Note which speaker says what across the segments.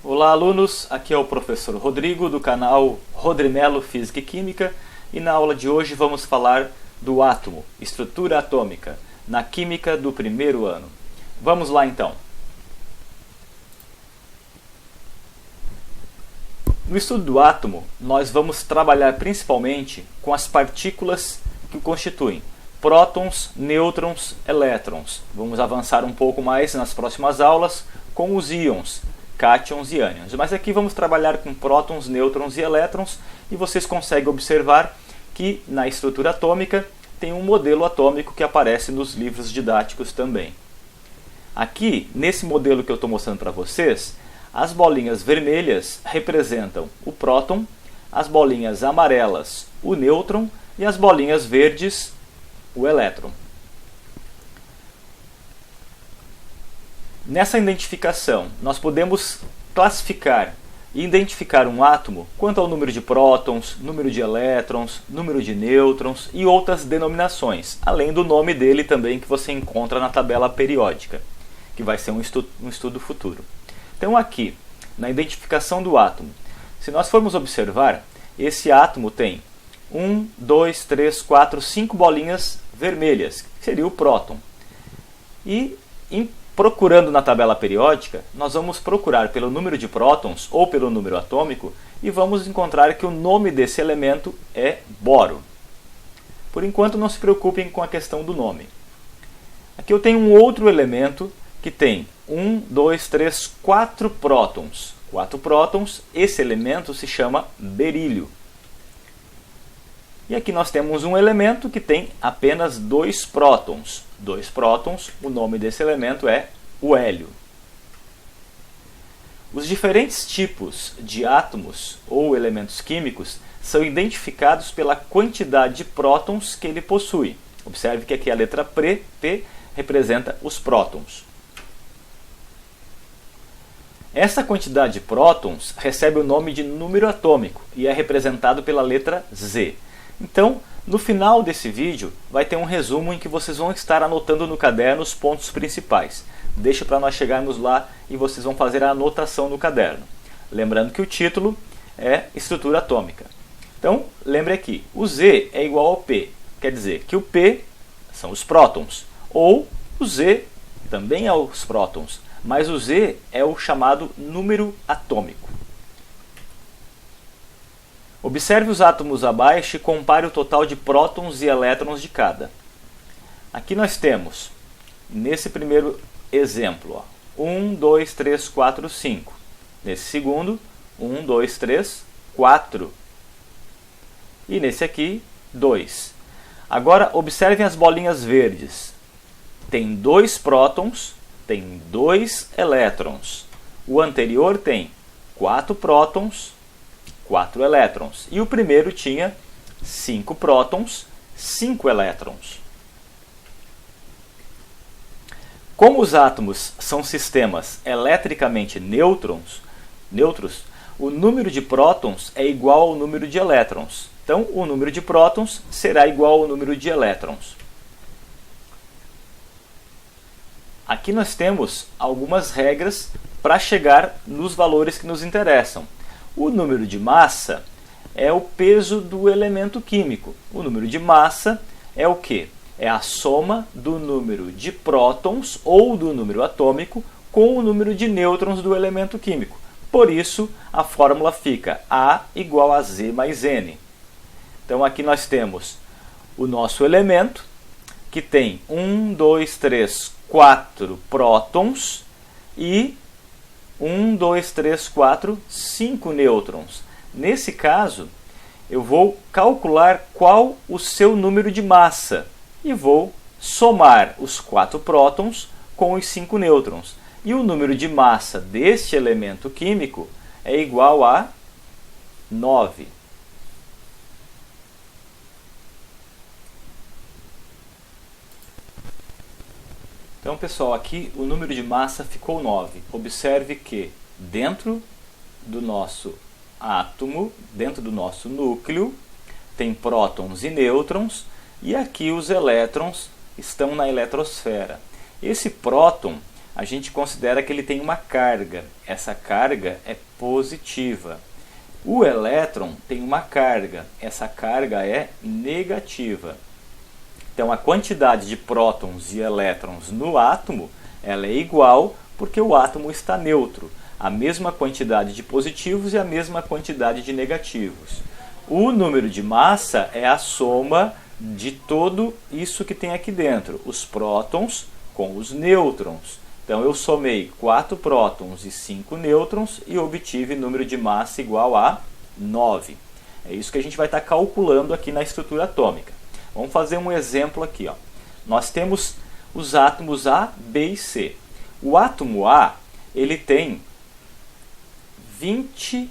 Speaker 1: Olá alunos, aqui é o professor Rodrigo do canal Rodrimelo Física e Química e na aula de hoje vamos falar do átomo, estrutura atômica, na química do primeiro ano. Vamos lá então. No estudo do átomo, nós vamos trabalhar principalmente com as partículas que o constituem, prótons, nêutrons, elétrons. Vamos avançar um pouco mais nas próximas aulas com os íons, cátions e ânions. Mas aqui vamos trabalhar com prótons, nêutrons e elétrons e vocês conseguem observar que na estrutura atômica tem um modelo atômico que aparece nos livros didáticos também. Aqui, nesse modelo que eu estou mostrando para vocês, as bolinhas vermelhas representam o próton, as bolinhas amarelas o nêutron e as bolinhas verdes o elétron. Nessa identificação, nós podemos classificar e identificar um átomo quanto ao número de prótons, número de elétrons, número de nêutrons e outras denominações, além do nome dele também que você encontra na tabela periódica, que vai ser um estudo futuro. Então aqui, na identificação do átomo, se nós formos observar, esse átomo tem 1, 2, 3, 4, 5 bolinhas vermelhas, que seria o próton. E procurando na tabela periódica, nós vamos procurar pelo número de prótons ou pelo número atômico e vamos encontrar que o nome desse elemento é boro. Por enquanto não se preocupem com a questão do nome. Aqui eu tenho um outro elemento que tem 1, 2, 3, 4 prótons. 4 prótons, esse elemento se chama berílio. E aqui nós temos um elemento que tem apenas 2 prótons. 2 prótons, o nome desse elemento é o hélio. Os diferentes tipos de átomos ou elementos químicos são identificados pela quantidade de prótons que ele possui. Observe que aqui a letra P representa os prótons. Essa quantidade de prótons recebe o nome de número atômico e é representado pela letra Z. Então, no final desse vídeo, vai ter um resumo em que vocês vão estar anotando no caderno os pontos principais. Deixa para nós chegarmos lá e vocês vão fazer a anotação no caderno. Lembrando que o título é estrutura atômica. Então, lembre aqui, o Z é igual ao P. Quer dizer que o P são os prótons, ou o Z também é os prótons, mas o Z é o chamado número atômico. Observe os átomos abaixo e compare o total de prótons e elétrons de cada. Aqui nós temos, nesse primeiro exemplo, 1, 2, 3, 4, 5. Nesse segundo, 1, 2, 3, 4. E nesse aqui, 2. Agora, observem as bolinhas verdes. Tem 2 prótons, tem 2 elétrons. O anterior tem 4 prótons, 4 elétrons. E o primeiro tinha 5 prótons, 5 elétrons. Como os átomos são sistemas eletricamente neutros, o número de prótons é igual ao número de elétrons. Então, o número de prótons será igual ao número de elétrons. Aqui nós temos algumas regras para chegar nos valores que nos interessam. O número de massa é o peso do elemento químico. O número de massa é o quê? É a soma do número de prótons ou do número atômico com o número de nêutrons do elemento químico. Por isso, a fórmula fica A igual a Z mais N. Então aqui nós temos o nosso elemento, que tem 1, 2, 3, 4 prótons e 1, 2, 3, 4, 5 nêutrons. Nesse caso, eu vou calcular qual o seu número de massa e vou somar os 4 prótons com os 5 nêutrons. E o número de massa deste elemento químico é igual a 9. Então, pessoal, aqui o número de massa ficou 9. Observe que dentro do nosso átomo, dentro do nosso núcleo, tem prótons e nêutrons, e aqui os elétrons estão na eletrosfera. Esse próton a gente considera que ele tem uma carga. Essa carga é positiva. O elétron tem uma carga. Essa carga é negativa. Então, a quantidade de prótons e elétrons no átomo ela é igual porque o átomo está neutro. A mesma quantidade de positivos e a mesma quantidade de negativos. O número de massa é a soma de tudo isso que tem aqui dentro. Os prótons com os nêutrons. Então, eu somei 4 prótons e 5 nêutrons e obtive número de massa igual a 9. É isso que a gente vai estar calculando aqui na estrutura atômica. Vamos fazer um exemplo aqui. Ó. Nós temos os átomos A, B e C. O átomo A ele tem 20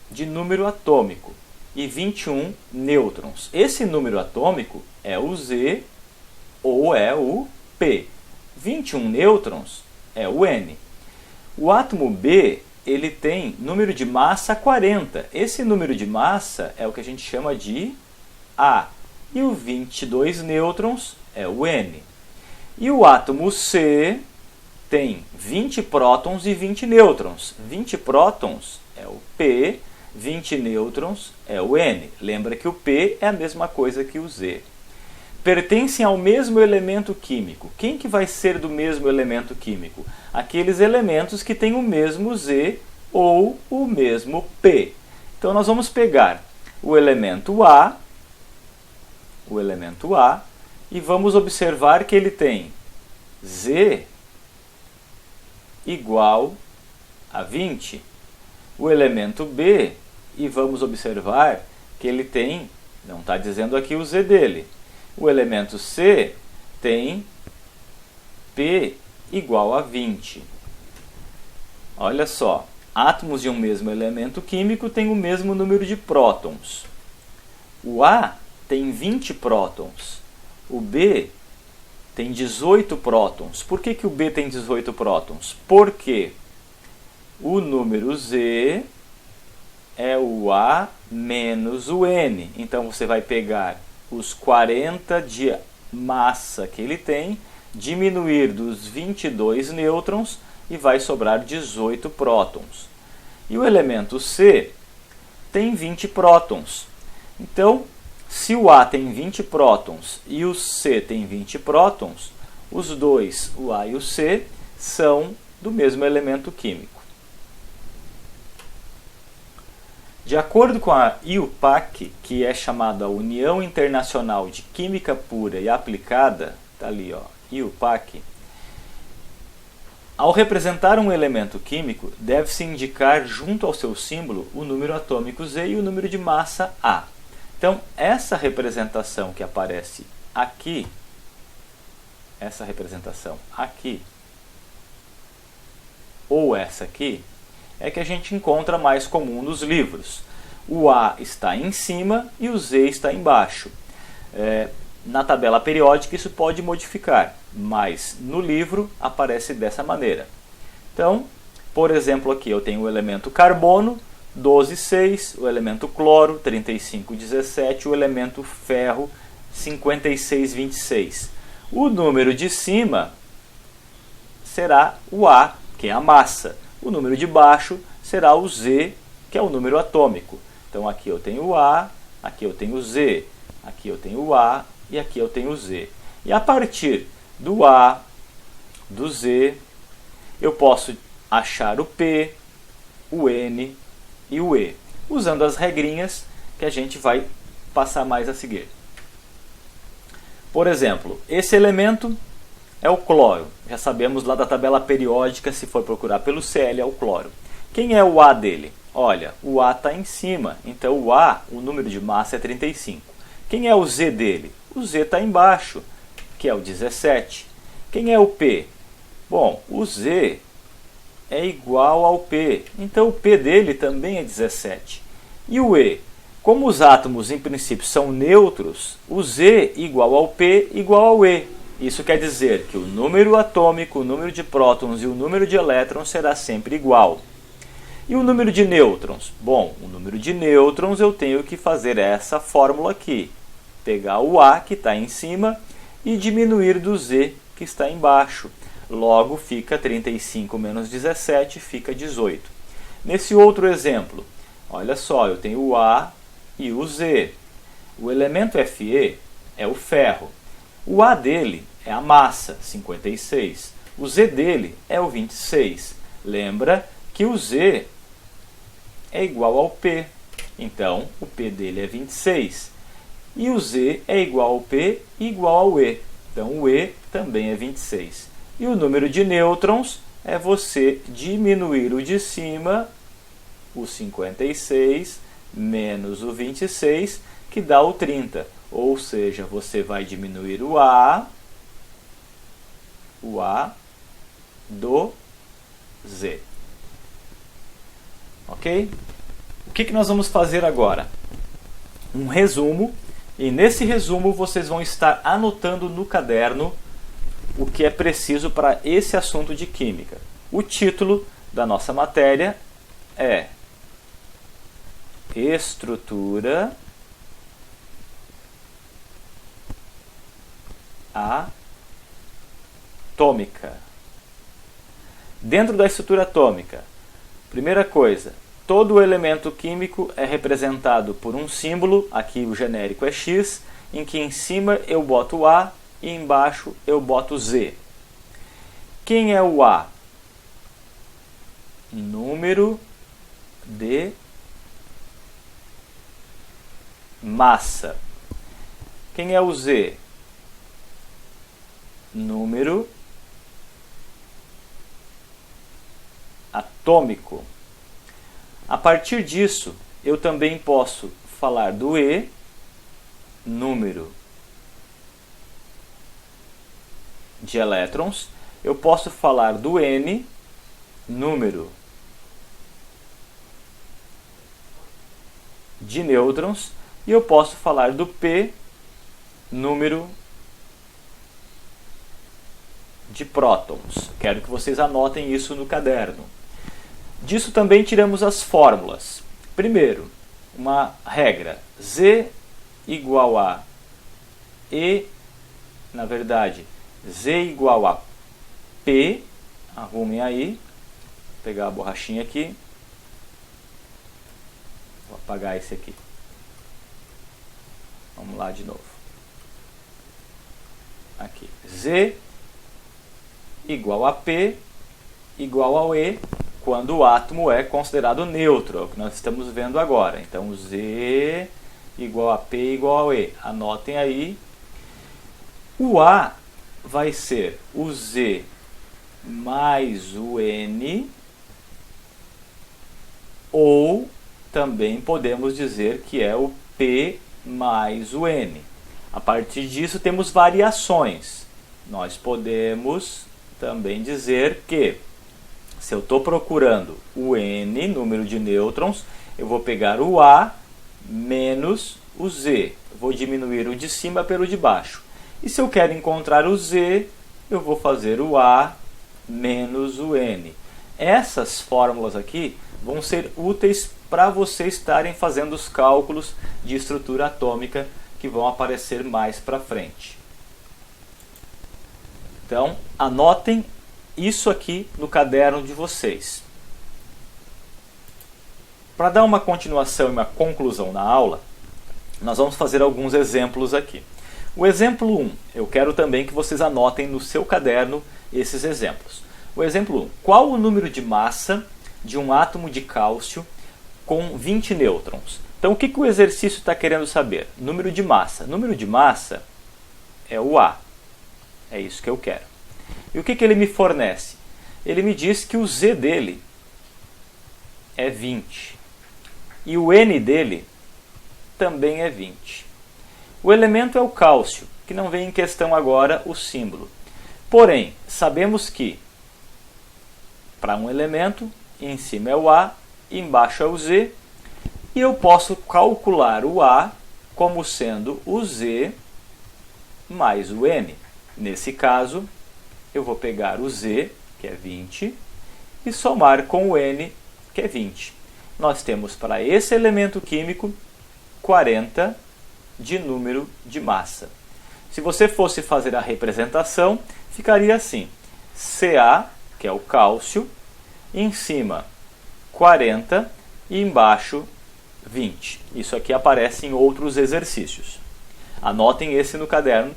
Speaker 1: de número atômico e 21 nêutrons. Esse número atômico é o Z ou é o P. 21 nêutrons é o N. O átomo B ele tem número de massa 40. Esse número de massa é o que a gente chama de A. E o 22 nêutrons é o N. E o átomo C tem 20 prótons e 20 nêutrons. 20 prótons é o P, 20 nêutrons é o N. Lembra que o P é a mesma coisa que o Z. Pertencem ao mesmo elemento químico. Quem que vai ser do mesmo elemento químico? Aqueles elementos que têm o mesmo Z ou o mesmo P. Então nós vamos pegar o elemento A, e vamos observar que ele tem Z igual a 20. O elemento B, e vamos observar que ele tem, não está dizendo aqui o Z dele, o elemento C tem P igual a 20. Olha só, átomos de um mesmo elemento químico têm o mesmo número de prótons. O A tem 20 prótons. O B tem 18 prótons. Por que o B tem 18 prótons? Porque o número Z é o A menos o N. Então você vai pegar os 40 de massa que ele tem, diminuir dos 22 nêutrons e vai sobrar 18 prótons. E o elemento C tem 20 prótons. Então, se o A tem 20 prótons e o C tem 20 prótons, os dois, o A e o C, são do mesmo elemento químico. De acordo com a IUPAC, que é chamada União Internacional de Química Pura e Aplicada, está ali, ó, IUPAC, ao representar um elemento químico, deve-se indicar junto ao seu símbolo o número atômico Z e o número de massa A. Então, essa representação que aparece aqui, ou essa aqui, é que a gente encontra mais comum nos livros. O A está em cima e o Z está embaixo. Na tabela periódica isso pode modificar, mas no livro aparece dessa maneira. Então, por exemplo, aqui eu tenho o elemento carbono, 12,6, o elemento cloro, 35,17, o elemento ferro, 56,26. O número de cima será o A, que é a massa. O número de baixo será o Z, que é o número atômico. Então aqui eu tenho o A, aqui eu tenho o Z, aqui eu tenho o A e aqui eu tenho o Z. E a partir do A, do Z, eu posso achar o P, o N e o E, usando as regrinhas que a gente vai passar mais a seguir. Por exemplo, esse elemento é o cloro. Já sabemos lá da tabela periódica, se for procurar pelo Cl, é o cloro. Quem é o A dele? Olha, o A está em cima, então o A, o número de massa é 35. Quem é o Z dele? O Z está embaixo, que é o 17. Quem é o P? Bom, o Z é igual ao P, então o P dele também é 17. E o E? Como os átomos em princípio são neutros, o Z igual ao P igual ao E. Isso quer dizer que o número atômico, o número de prótons e o número de elétrons será sempre igual. E o número de nêutrons? Bom, o número de nêutrons eu tenho que fazer essa fórmula aqui. Pegar o A, que está em cima, e diminuir do Z, que está embaixo. Logo, fica 35 menos 17, fica 18. Nesse outro exemplo, olha só, eu tenho o A e o Z. O elemento Fe é o ferro. O A dele é a massa, 56. O Z dele é o 26. Lembra que o Z é igual ao P. Então, o P dele é 26. E o Z é igual ao P igual ao E. Então, o E também é 26. E o número de nêutrons é você diminuir o de cima, o 56, menos o 26, que dá o 30. Ou seja, você vai diminuir o A do Z. Ok? O que nós vamos fazer agora? Um resumo, e nesse resumo vocês vão estar anotando no caderno o que é preciso para esse assunto de química. O título da nossa matéria é Estrutura Atômica. Dentro da estrutura atômica, primeira coisa, todo elemento químico é representado por um símbolo, aqui o genérico é X, em que em cima eu boto A e embaixo eu boto Z. Quem é o A? Número de massa. Quem é o Z? Número atômico. A partir disso, eu também posso falar do E, número de elétrons. Eu posso falar do N, número de nêutrons. E eu posso falar do P, número de prótons. Quero que vocês anotem isso no caderno. Disso também tiramos as fórmulas. Primeiro, uma regra. Z igual a E, na verdade, Z igual a P. Arrumem aí. Vou pegar a borrachinha aqui. Vou apagar esse aqui. Vamos lá de novo. Aqui. Z igual a P igual ao E, quando o átomo é considerado neutro, é o que nós estamos vendo agora. Então, Z igual a P igual ao E. Anotem aí. O A vai ser o Z mais o N, ou também podemos dizer que é o P mais o N. A partir disso temos variações. Nós podemos também dizer que, se eu estou procurando o N, número de nêutrons, eu vou pegar o A menos o Z. Eu vou diminuir o de cima pelo de baixo. E se eu quero encontrar o Z, eu vou fazer o A menos o N. Essas fórmulas aqui vão ser úteis para vocês estarem fazendo os cálculos de estrutura atômica que vão aparecer mais para frente. Então, anotem isso aqui no caderno de vocês. Para dar uma continuação e uma conclusão na aula, nós vamos fazer alguns exemplos aqui. O exemplo 1, eu quero também que vocês anotem no seu caderno esses exemplos. O exemplo 1, qual o número de massa de um átomo de cálcio com 20 nêutrons? Então, o que o exercício está querendo saber? Número de massa. Número de massa é o A. É isso que eu quero. E o que ele me fornece? Ele me diz que o Z dele é 20. E o N dele também é 20. O elemento é o cálcio, que não vem em questão agora o símbolo. Porém, sabemos que para um elemento, em cima é o A, embaixo é o Z, e eu posso calcular o A como sendo o Z mais o N. Nesse caso, eu vou pegar o Z, que é 20, e somar com o N, que é 20. Nós temos para esse elemento químico 40 de número de massa. Se você fosse fazer a representação, ficaria assim. Ca, que é o cálcio, em cima 40 e embaixo 20. Isso aqui aparece em outros exercícios. Anotem esse no caderno.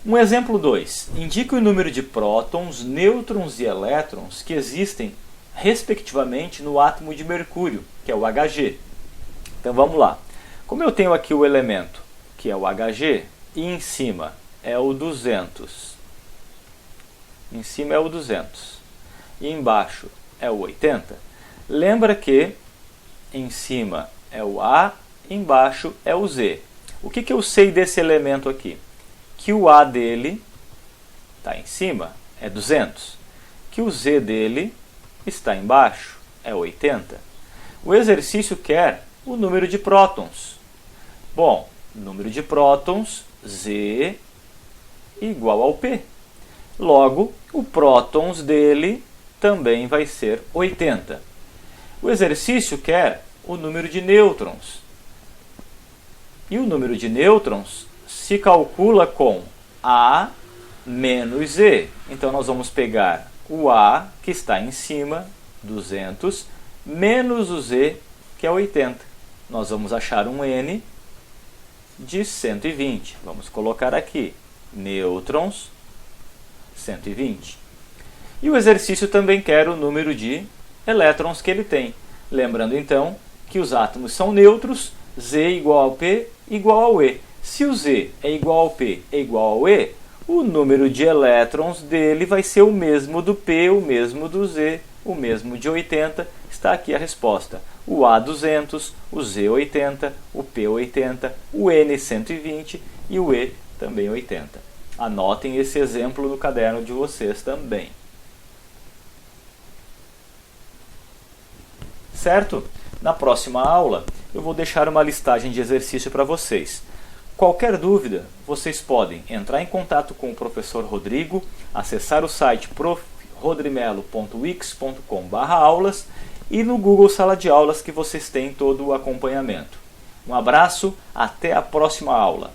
Speaker 1: Um exemplo 2. Indique o número de prótons, nêutrons e elétrons que existem, respectivamente, no átomo de mercúrio, que é o Hg. Então vamos lá. Como eu tenho aqui o elemento, que é o Hg, e em cima é o 200. Em cima é o 200. E embaixo é o 80. Lembra que em cima é o A, embaixo é o Z. O que eu sei desse elemento aqui? Que o A dele está em cima, é 200. Que o Z dele está embaixo, é 80. O exercício quer o número de prótons. Bom, número de prótons, Z igual ao P. Logo, o prótons dele também vai ser 80. O exercício quer o número de nêutrons. E o número de nêutrons se calcula com A menos Z. Então, nós vamos pegar o A, que está em cima, 200, menos o Z, que é 80. Nós vamos achar um N de 120. Vamos colocar aqui, nêutrons, 120. E o exercício também quer o número de elétrons que ele tem. Lembrando, então, que os átomos são neutros, Z igual ao P igual ao E. Se o Z é igual ao P é igual ao E, o número de elétrons dele vai ser o mesmo do P, o mesmo do Z, o mesmo de 80. Está aqui a resposta. O A 200, o Z 80, o P 80, o N 120 e o E também 80. Anotem esse exemplo no caderno de vocês também. Certo? Na próxima aula, eu vou deixar uma listagem de exercício para vocês. Qualquer dúvida, vocês podem entrar em contato com o professor Rodrigo, acessar o site profrodrimelo.wix.com/aulas e no Google Sala de Aulas que vocês têm todo o acompanhamento. Um abraço, até a próxima aula!